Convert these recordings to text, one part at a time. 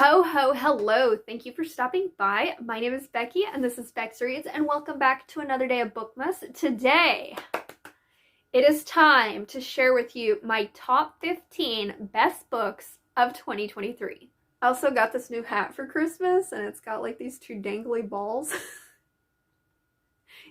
Ho ho hello, thank you for stopping by. My name is Becky and this is BecxReadz, and welcome back to another day of Bookmas. Today it is time to share with you my top 15 best books of 2023. I also got this new hat for Christmas and it's got like these two dangly balls.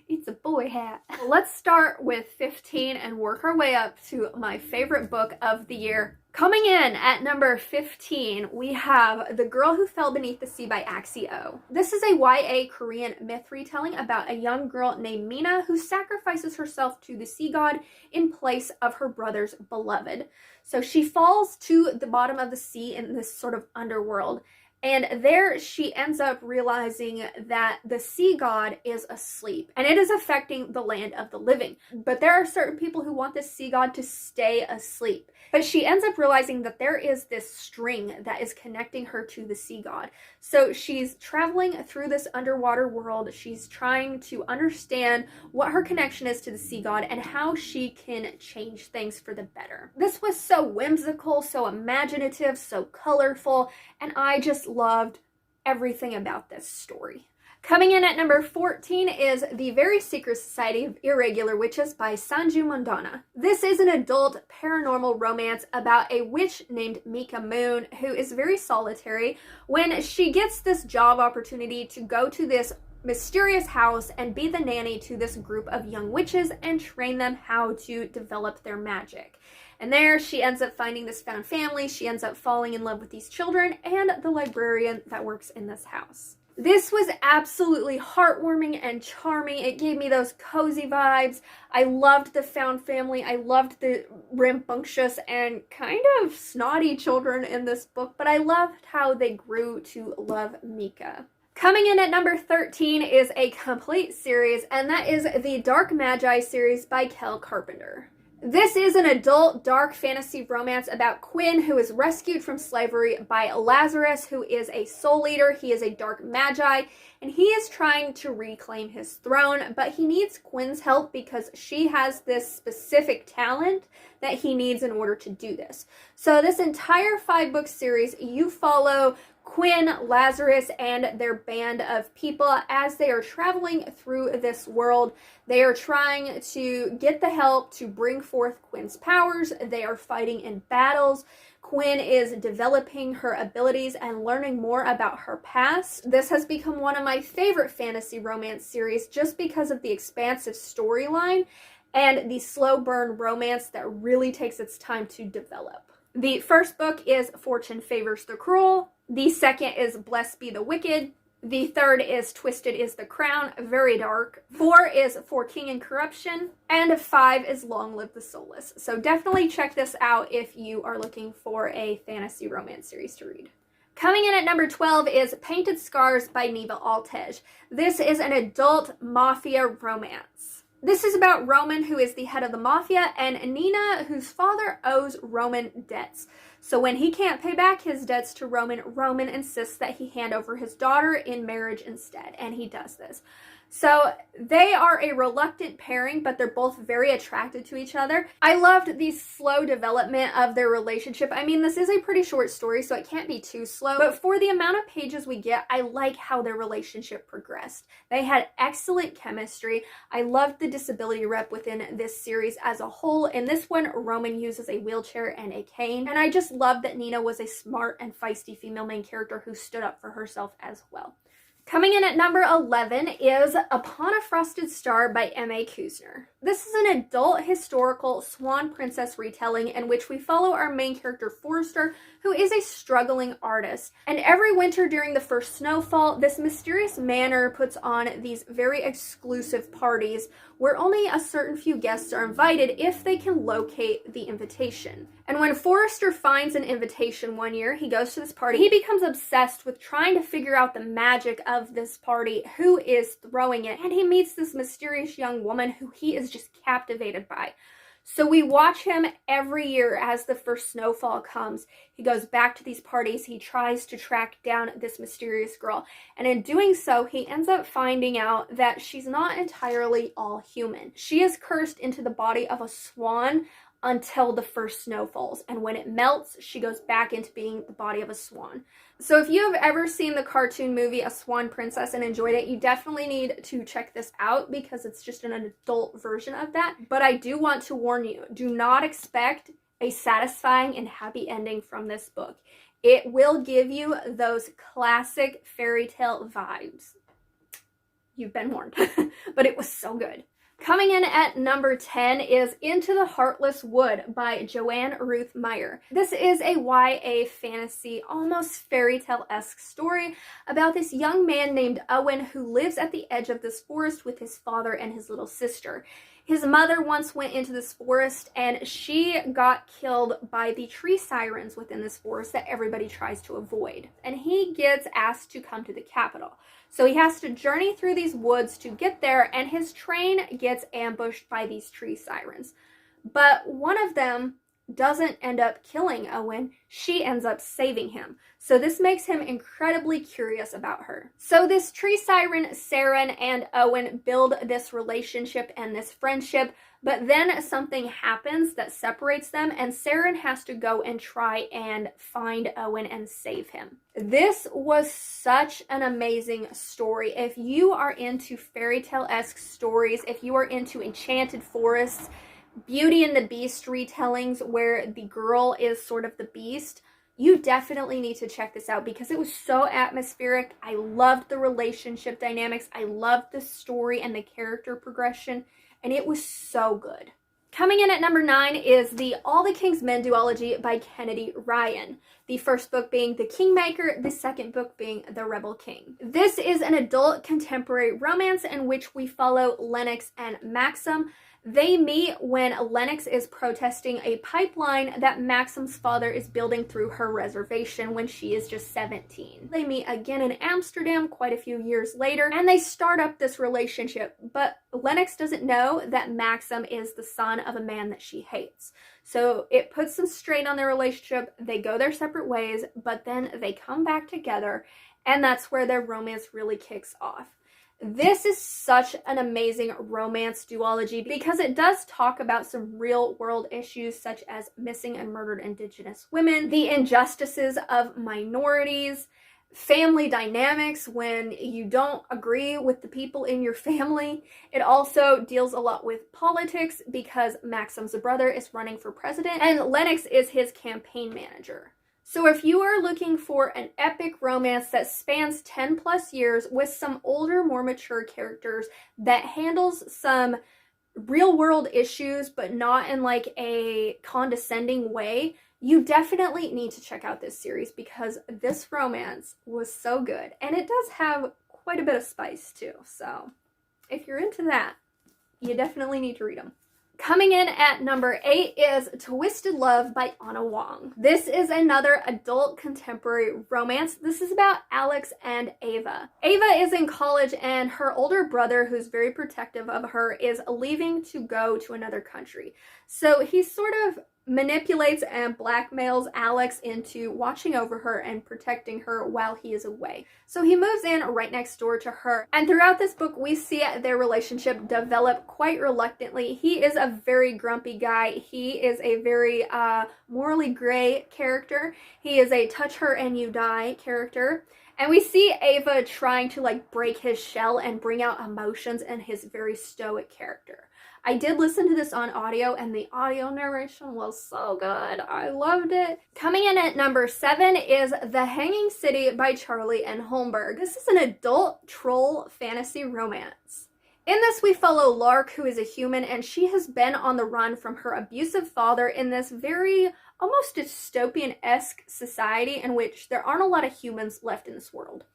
It's a boy hat. Let's start with 15 and work our way up to my favorite book of the year. Coming in at number 15, we have The Girl Who Fell Beneath the Sea by Axie-Oh. This is a YA Korean myth retelling about a young girl named Mina who sacrifices herself to the sea god in place of her brother's beloved. So she falls to the bottom of the sea in this sort of underworld. And there she ends up realizing that the sea god is asleep and it is affecting the land of the living. But there are certain people who want this sea god to stay asleep. But she ends up realizing that there is this string that is connecting her to the sea god. So she's traveling through this underwater world. She's trying to understand what her connection is to the sea god and how she can change things for the better. This was so whimsical, so imaginative, so colorful, and I just loved everything about this story. Coming in at number 14 is The Very Secret Society of Irregular Witches by Sanju Mondana. This is an adult paranormal romance about a witch named Mika Moon who is very solitary when she gets this job opportunity to go to this mysterious house and be the nanny to this group of young witches and train them how to develop their magic. And there she ends up finding this found family, she ends up falling in love with these children and the librarian that works in this house. This was absolutely heartwarming and charming. It gave me those cozy vibes. I loved the found family. I loved the rambunctious and kind of snotty children in this book, but I loved how they grew to love Mika. Coming in at number 13 is a complete series, and that is the Dark Magi series by Kel Carpenter. This is an adult dark fantasy romance about Quinn, who is rescued from slavery by Lazarus, who is a soul eater. He is a dark magi, and he is trying to reclaim his throne, but he needs Quinn's help because she has this specific talent that he needs in order to do this. So this entire 5-book series, you follow Quinn, Lazarus, and their band of people as they are traveling through this world. They are trying to get the help to bring forth Quinn's powers. They are fighting in battles. Quinn is developing her abilities and learning more about her past. This has become one of my favorite fantasy romance series just because of the expansive storyline and the slow burn romance that really takes its time to develop. The first book is Fortune Favors the Cruel. The second is Blessed Be the Wicked. The third is Twisted is the Crown, very dark. 4 is For King and Corruption. And 5 is Long Live the Soulless. So definitely check this out if you are looking for a fantasy romance series to read. Coming in at number 12 is Painted Scars by Neva Altej. This is an adult mafia romance. This is about Roman, who is the head of the mafia, and Nina, whose father owes Roman debts. So when he can't pay back his debts to Roman, Roman insists that he hand over his daughter in marriage instead, and he does this. So they are a reluctant pairing, but they're both very attracted to each other. I loved the slow development of their relationship. I mean, this is a pretty short story, so it can't be too slow, but for the amount of pages we get, I like how their relationship progressed. They had excellent chemistry. I loved the disability rep within this series as a whole. In this one, Roman uses a wheelchair and a cane, and I just loved that Nina was a smart and feisty female main character who stood up for herself as well. Coming in at number 11 is Upon a Frosted Star by M.A. Kuzner. This is an adult historical swan princess retelling in which we follow our main character Forrester, who is a struggling artist. And every winter during the first snowfall, this mysterious manor puts on these very exclusive parties where only a certain few guests are invited if they can locate the invitation. And when Forrester finds an invitation one year, he goes to this party. He becomes obsessed with trying to figure out the magic of this party, who is throwing it, and he meets this mysterious young woman who he is just captivated by. So we watch him every year as the first snowfall comes. He goes back to these parties. He tries to track down this mysterious girl. And in doing so, he ends up finding out that she's not entirely all human. She is cursed into the body of a swan until the first snow falls. And when it melts, she goes back into being the body of a swan. So if you have ever seen the cartoon movie A Swan Princess and enjoyed it, you definitely need to check this out because it's just an adult version of that. But I do want to warn you, do not expect a satisfying and happy ending from this book. It will give you those classic fairy tale vibes. You've been warned. But it was so good. Coming in at number 10 is Into the Heartless Wood by Joanne Ruth Meyer. This is a YA fantasy, almost fairy tale-esque story about this young man named Owen who lives at the edge of this forest with his father and his little sister. His mother once went into this forest and she got killed by the tree sirens within this forest that everybody tries to avoid. And he gets asked to come to the capital. So he has to journey through these woods to get there, and his train gets ambushed by these tree sirens. But one of them doesn't end up killing Owen. She ends up saving him. So this makes him incredibly curious about her. So this tree siren, Saren, and Owen build this relationship and this friendship, but then something happens that separates them, and Saren has to go and try and find Owen and save him. This was such an amazing story. If you are into fairy tale-esque stories, if you are into enchanted forests, Beauty and the Beast retellings where the girl is sort of the beast, you definitely need to check this out because it was so atmospheric. I loved the relationship dynamics. I loved the story and the character progression, and it was so good. Coming in at number 9 is the All the King's Men duology by Kennedy Ryan. The first book being The Kingmaker, the second book being The Rebel King. This is an adult contemporary romance in which we follow Lennox and Maxim. They meet when Lennox is protesting a pipeline that Maxim's father is building through her reservation when she is just 17. They meet again in Amsterdam quite a few years later, and they start up this relationship, but Lennox doesn't know that Maxim is the son of a man that she hates. So it puts some strain on their relationship. They go their separate ways, but then they come back together, and that's where their romance really kicks off. This is such an amazing romance duology because it does talk about some real world issues such as missing and murdered Indigenous women, the injustices of minorities, family dynamics when you don't agree with the people in your family. It also deals a lot with politics because Maxim's brother is running for president and Lennox is his campaign manager. So if you are looking for an epic romance that spans 10 plus years with some older, more mature characters that handles some real world issues but not in like a condescending way, you definitely need to check out this series because this romance was so good. And it does have quite a bit of spice too. So if you're into that, you definitely need to read them. Coming in at number 8 is Twisted Love by Anna Wong. This is another adult contemporary romance. This is about Alex and Ava. Ava is in college and her older brother, who's very protective of her, is leaving to go to another country. So he sort of manipulates and blackmails Alex into watching over her and protecting her while he is away. So he moves in right next door to her, and throughout this book we see their relationship develop quite reluctantly. He is a very grumpy guy. He is a very morally gray character. He is a touch her and you die character. And we see Ava trying to like break his shell and bring out emotions in his very stoic character. I did listen to this on audio and the audio narration was so good. I loved it. Coming in at number 7 is The Hanging City by Charlie N. Holmberg. This is an adult troll fantasy romance. In this, we follow Lark, who is a human, and she has been on the run from her abusive father in this very almost dystopian-esque society in which there aren't a lot of humans left in this world.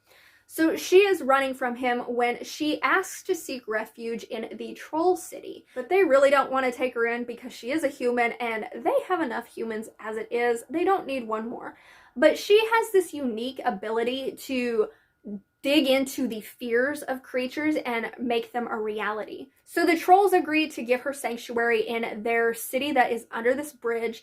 So she is running from him when she asks to seek refuge in the Troll City. But they really don't want to take her in because she is a human and they have enough humans as it is. They don't need one more. But she has this unique ability to dig into the fears of creatures and make them a reality. So the trolls agree to give her sanctuary in their city that is under this bridge.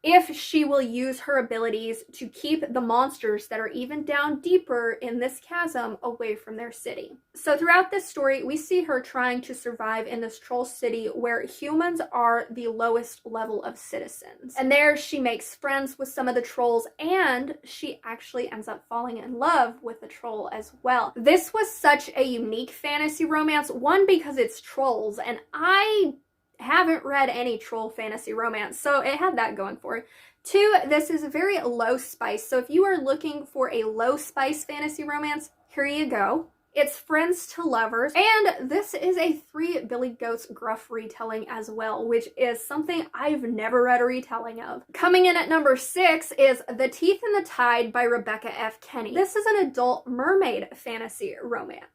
if she will use her abilities to keep the monsters that are even down deeper in this chasm away from their city. So throughout this story, we see her trying to survive in this troll city where humans are the lowest level of citizens. And there she makes friends with some of the trolls, and she actually ends up falling in love with the troll as well. This was such a unique fantasy romance, one, because it's trolls, and I haven't read any troll fantasy romance, so it had that going for it. Two, this is very low spice, so if you are looking for a low spice fantasy romance, here you go. It's friends to lovers, and this is a Three Billy Goats Gruff retelling as well, which is something I've never read a retelling of. Coming in at number 6 is The Teeth in the Tide by Rebecca F. Kenney. This is an adult mermaid fantasy romance.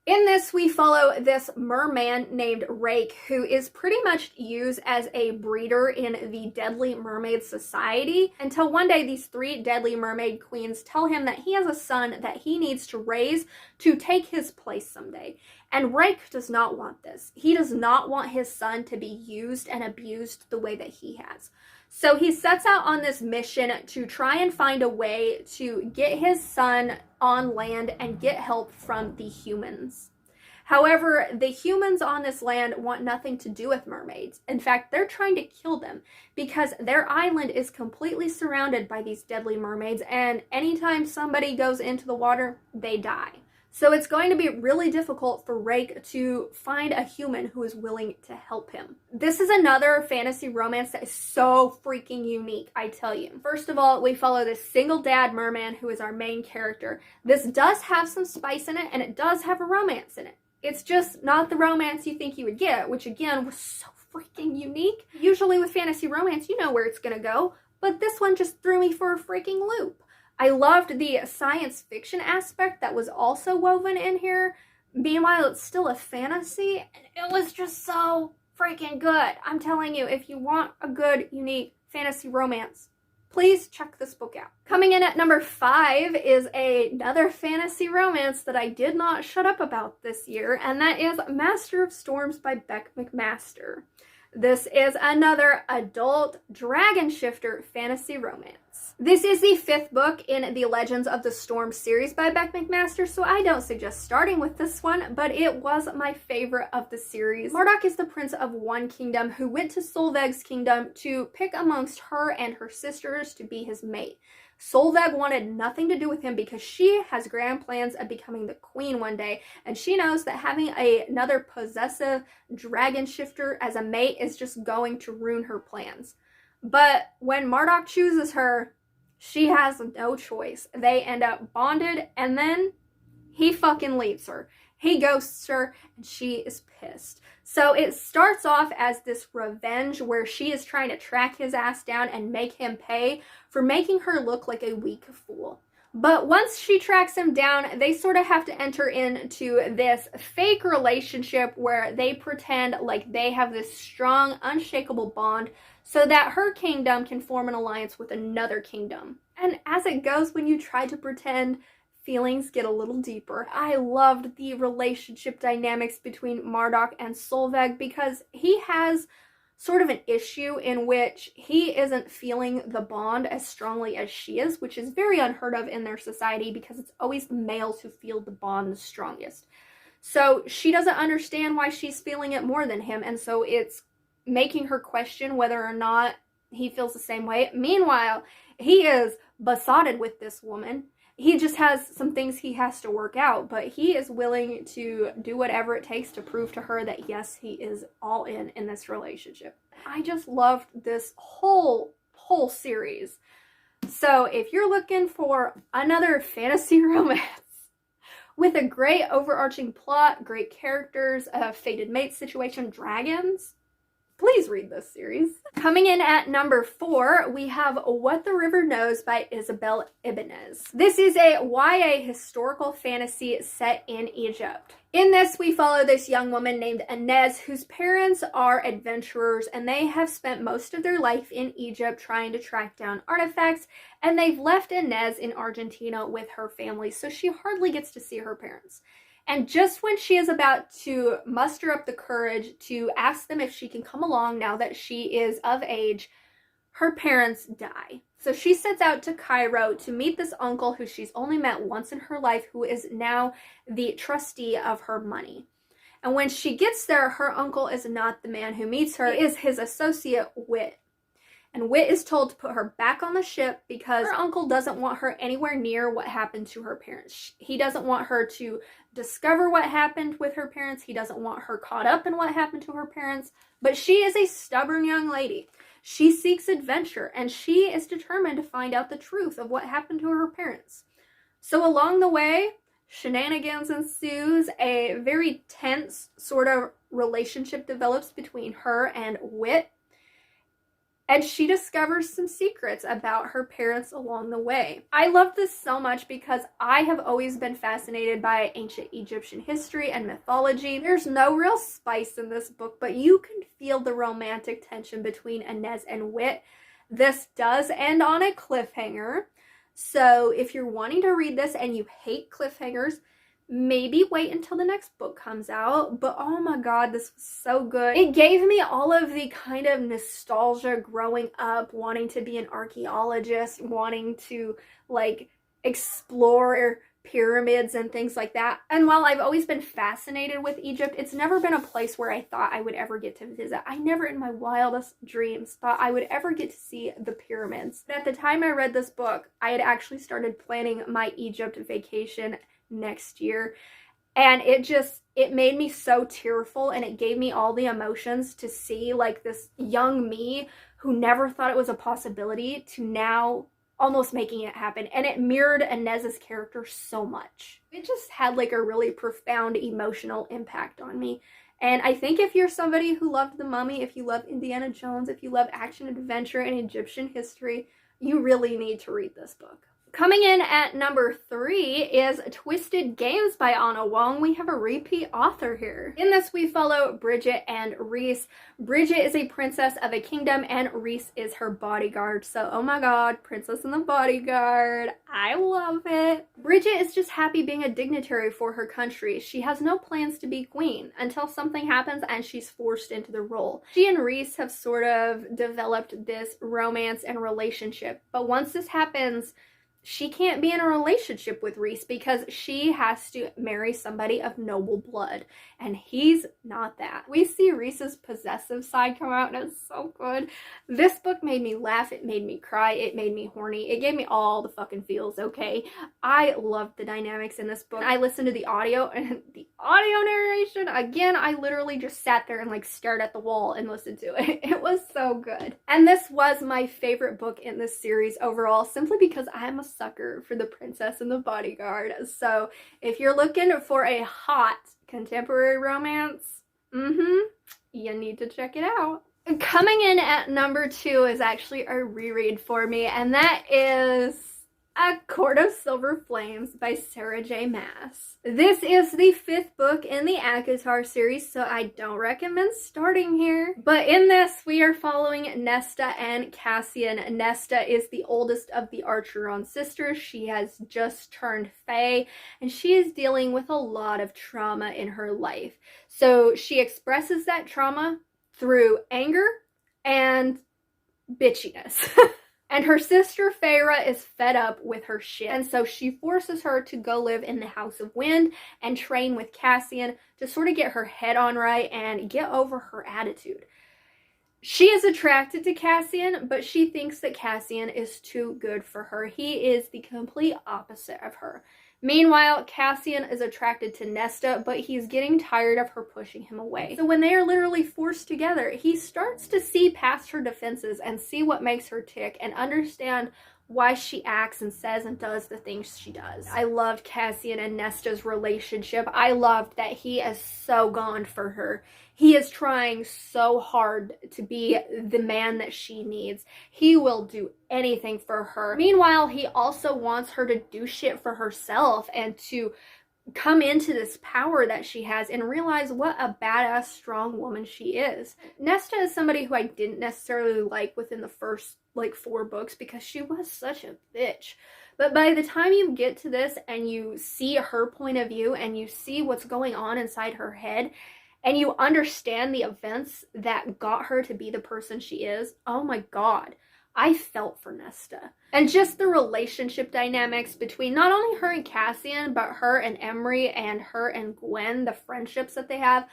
In this, we follow this merman named Rake, who is pretty much used as a breeder in the Deadly Mermaid Society, until one day these 3 Deadly Mermaid queens tell him that he has a son that he needs to raise to take his place someday. And Rake does not want this. He does not want his son to be used and abused the way that he has. So he sets out on this mission to try and find a way to get his son on land and get help from the humans. However, the humans on this land want nothing to do with mermaids. In fact, they're trying to kill them because their island is completely surrounded by these deadly mermaids, and anytime somebody goes into the water, they die. So it's going to be really difficult for Rake to find a human who is willing to help him. This is another fantasy romance that is so freaking unique, I tell you. First of all, we follow this single dad merman who is our main character. This does have some spice in it, and it does have a romance in it. It's just not the romance you think you would get, which again was so freaking unique. Usually with fantasy romance, you know where it's gonna go, but this one just threw me for a freaking loop. I loved the science fiction aspect that was also woven in here. Meanwhile, it's still a fantasy, and it was just so freaking good. I'm telling you, if you want a good, unique fantasy romance, please check this book out. Coming in at number 5 is another fantasy romance that I did not shut up about this year, and that is Master of Storms by Beck McMaster. This is another adult dragon shifter fantasy romance. This is the 5th book in the Legends of the Storm series by Beck McMaster, so I don't suggest starting with this one, but it was my favorite of the series. Marduk is the prince of one kingdom who went to Solveig's kingdom to pick amongst her and her sisters to be his mate. Solveig wanted nothing to do with him because she has grand plans of becoming the queen one day, and she knows that having another possessive dragon shifter as a mate is just going to ruin her plans. But when Marduk chooses her, she has no choice. They end up bonded, and then he fucking leaves her. He ghosts her, and she is pissed. So it starts off as this revenge where she is trying to track his ass down and make him pay for making her look like a weak fool. But once she tracks him down, they sort of have to enter into this fake relationship where they pretend like they have this strong, unshakable bond so that her kingdom can form an alliance with another kingdom. And as it goes, when you try to pretend, feelings get a little deeper. I loved the relationship dynamics between Marduk and Solveig because he has sort of an issue in which he isn't feeling the bond as strongly as she is, which is very unheard of in their society because it's always the males who feel the bond the strongest. So she doesn't understand why she's feeling it more than him, and so it's making her question whether or not he feels the same way. Meanwhile, he is besotted with this woman. He just has some things he has to work out, but he is willing to do whatever it takes to prove to her that yes, he is all in this relationship. I just loved this whole series. So if you're looking for another fantasy romance with a great overarching plot, great characters, a fated mate situation, dragons, please read this series. Coming in at number 4, we have What the River Knows by Isabel Ibanez. This is a YA historical fantasy set in Egypt. In this, we follow this young woman named Inez, whose parents are adventurers, and they have spent most of their life in Egypt trying to track down artifacts, and they've left Inez in Argentina with her family, so she hardly gets to see her parents. And just when she is about to muster up the courage to ask them if she can come along now that she is of age, her parents die. So she sets out to Cairo to meet this uncle who she's only met once in her life, who is now the trustee of her money. And when she gets there, her uncle is not the man who meets her, it is his associate, Whit. And Whit is told to put her back on the ship because her uncle doesn't want her anywhere near what happened to her parents. He doesn't want her to discover what happened with her parents. He doesn't want her caught up in what happened to her parents. But she is a stubborn young lady. She seeks adventure, and she is determined to find out the truth of what happened to her parents. So along the way, shenanigans ensues. A very tense sort of relationship develops between her and Whit. And she discovers some secrets about her parents along the way. I love this so much because I have always been fascinated by ancient Egyptian history and mythology. There's no real spice in this book, but you can feel the romantic tension between Inez and Whit. This does end on a cliffhanger. So if you're wanting to read this and you hate cliffhangers, maybe wait until the next book comes out. But oh my god, this was so good. It gave me all of the kind of nostalgia growing up, wanting to be an archaeologist, wanting to like explore pyramids and things like that. And while I've always been fascinated with Egypt, it's never been a place where I thought I would ever get to visit. I never in my wildest dreams thought I would ever get to see the pyramids. But at the time I read this book, I had actually started planning my Egypt vacation next year, and it made me so tearful, and it gave me all the emotions to see like this young me who never thought it was a possibility to now almost making it happen. And it mirrored Inez's character so much. It just had like a really profound emotional impact on me. And I think if you're somebody who loved The Mummy, if you love Indiana Jones, if you love action adventure and Egyptian history, you really need to read this book. Coming in at number 3 is Twisted Games by Anna Wong. We have a repeat author here. In this, we follow Bridget and Reese. Bridget is a princess of a kingdom, and Reese is her bodyguard. So, oh my god, Princess and the Bodyguard. I love it. Bridget is just happy being a dignitary for her country. She has no plans to be queen until something happens and she's forced into the role. She and Reese have sort of developed this romance and relationship. But once this happens, she can't be in a relationship with Reese because she has to marry somebody of noble blood, and he's not that. We see Reese's possessive side come out, and it's so good. This book made me laugh, it made me cry, it made me horny, it gave me all the fucking feels, okay? I loved the dynamics in this book. I listened to the audio, and the audio narration, again, I literally just sat there and like stared at the wall and listened to it. It was so good. And this was my favorite book in this series overall, simply because I'm a sucker for the Princess and the Bodyguard. So if you're looking for a hot contemporary romance, you need to check it out. Coming in at number 2 is actually a reread for me, and that is A Court of Silver Flames by Sarah J. Maas. This is the 5th book in the ACOTAR series, so I don't recommend starting here. But in this, we are following Nesta and Cassian. Nesta is the oldest of the Archeron sisters. She has just turned Fae, and she is dealing with a lot of trauma in her life. So she expresses that trauma through anger and bitchiness. And her sister Feyre is fed up with her shit, and so she forces her to go live in the House of Wind and train with Cassian to sort of get her head on right and get over her attitude. She is attracted to Cassian, but she thinks that Cassian is too good for her. He is the complete opposite of her. Meanwhile, Cassian is attracted to Nesta, but he's getting tired of her pushing him away. So when they are literally forced together, he starts to see past her defenses and see what makes her tick and understand why she acts and says and does the things she does. I loved Cassian and Nesta's relationship. I loved that he is so gone for her. He is trying so hard to be the man that she needs. He will do anything for her. Meanwhile, he also wants her to do shit for herself and to come into this power that she has and realize what a badass, strong woman she is. Nesta is somebody who I didn't necessarily like within the first 4 books because she was such a bitch. But by the time you get to this and you see her point of view and you see what's going on inside her head, and you understand the events that got her to be the person she is, oh my god. I felt for Nesta. And just the relationship dynamics between not only her and Cassian, but her and Emery and her and Gwen, the friendships that they have.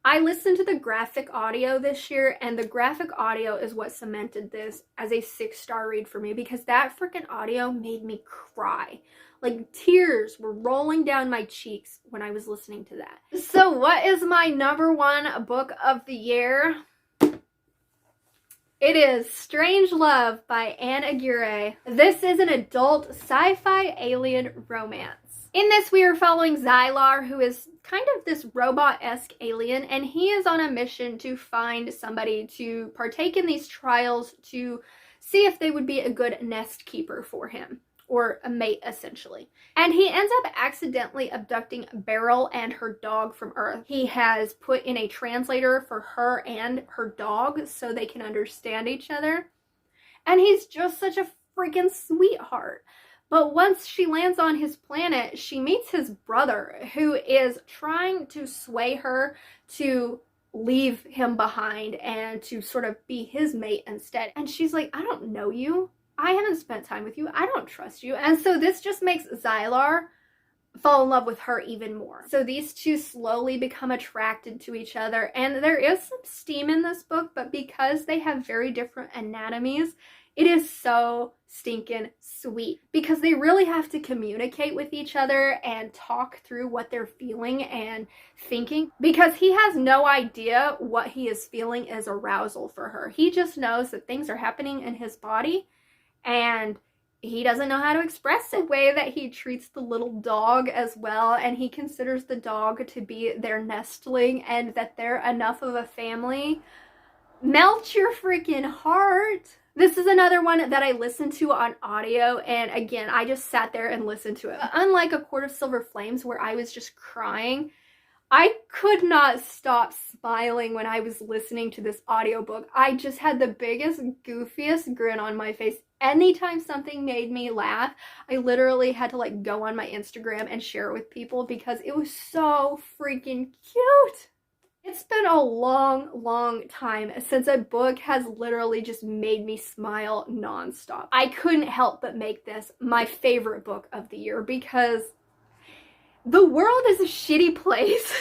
I listened to the graphic audio this year, and the graphic audio is what cemented this as a 6-star read for me, because that freaking audio made me cry. Like, tears were rolling down my cheeks when I was listening to that. So what is my #1 book of the year? It is Strangelove by Anne Aguirre. This is an adult sci-fi alien romance. In this, we are following Xylar, who is kind of this robot-esque alien, and he is on a mission to find somebody to partake in these trials to see if they would be a good nest keeper for him, or a mate, essentially. And he ends up accidentally abducting Beryl and her dog from Earth. He has put in a translator for her and her dog so they can understand each other. And he's just such a freaking sweetheart. But once she lands on his planet, she meets his brother, who is trying to sway her to leave him behind and to sort of be his mate instead. And she's like, I don't know you. I haven't spent time with you. I don't trust you. And so this just makes Xylar fall in love with her even more. So these two slowly become attracted to each other. And there is some steam in this book, but because they have very different anatomies, it is so stinking sweet, because they really have to communicate with each other and talk through what they're feeling and thinking, because he has no idea what he is feeling is arousal for her. He just knows that things are happening in his body, and he doesn't know how to express it. The way that he treats the little dog as well, and he considers the dog to be their nestling and that they're enough of a family, melts your freaking heart. This is another one that I listened to on audio, and again, I just sat there and listened to it. Unlike A Court of Silver Flames, where I was just crying, I could not stop smiling when I was listening to this audiobook. I just had the biggest, goofiest grin on my face. Anytime something made me laugh, I literally had to like go on my Instagram and share it with people because it was so freaking cute. It's been a long time since a book has literally just made me smile nonstop. I couldn't help but make this my favorite book of the year because the world is a shitty place.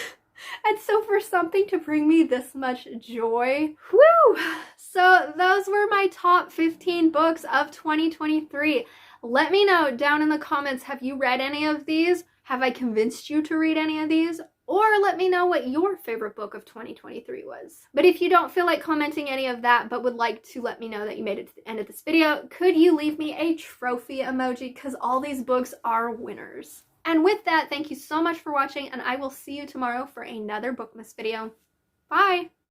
And so for something to bring me this much joy, whew! So those were my top 15 books of 2023. Let me know down in the comments, have you read any of these? Have I convinced you to read any of these? Or let me know what your favorite book of 2023 was. But if you don't feel like commenting any of that, but would like to let me know that you made it to the end of this video, could you leave me a trophy emoji? Because all these books are winners. And with that, thank you so much for watching, and I will see you tomorrow for another Bookmas video. Bye!